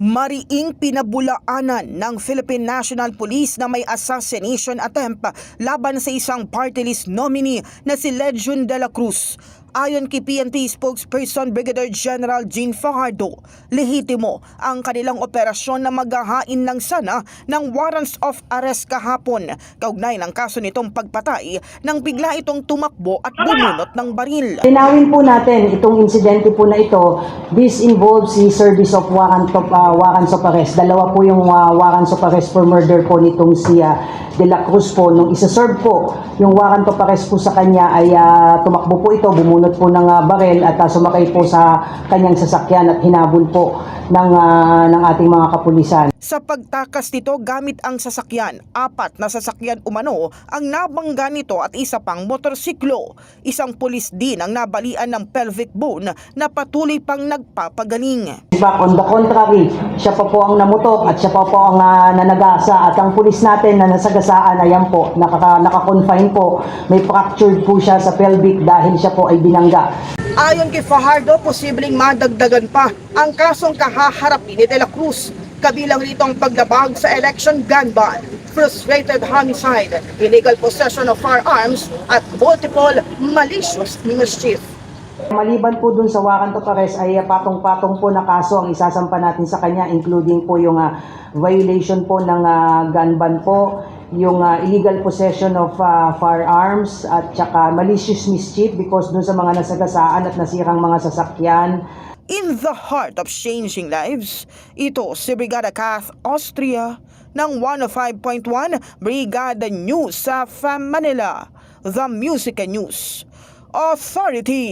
Mariing pinabulaanan ng Philippine National Police na may assassination attempt laban sa isang party list nominee na si Legion de la Cruz. Ayon kay PNP spokesperson Brigadier General Jean Fajardo, lehitimo ang kanilang operasyon na maghahain lang sana ng warrants of arrest kahapon kaugnay ng kaso nitong pagpatay nang bigla itong tumakbo at bumunot ng baril. Linawin po natin itong insidente po na ito. This involves the service of warrants of arrest. Dalawa po yung warrants of arrest for murder po nitong si De La Cruz po. Nung isa-serve po yung warrant of arrest po sa kanya ay tumakbo po ito, bumunot po ng baril at sumakay po sa kanyang sasakyan at hinabol po ng ating mga kapulisan. Sa pagtakas nito gamit ang sasakyan, 4 na sasakyan umano ang nabangga nito at isa pang motorsiklo. Isang pulis din ang nabalian ng pelvic bone na patuloy pang nagpapagaling. Back on the contrary, siya pa po ang namutok at siya pa po ang nanagasa at ang pulis natin na nasagasaan ayan po, naka-confine po. May fractured po siya sa pelvic dahil siya po ay binangga. Ayon kay Fajardo, posibleng madagdagan pa ang kasong kahaharapin ni De La Cruz. Kabilang rito ang paglabag sa election gun ban, frustrated homicide, illegal possession of firearms at multiple malicious mischief. Maliban po dun sa warrant of arrest ay patong-patong po na kaso ang isasampa natin sa kanya, including po yung violation po ng gun ban po, yung illegal possession of firearms at saka malicious mischief because dun sa mga nasagasaan at nasirang mga sasakyan. In the heart of changing lives, ito si Brigada Kath Austria ng 105.1 Brigada News sa FAM Manila, The Music and News Authority.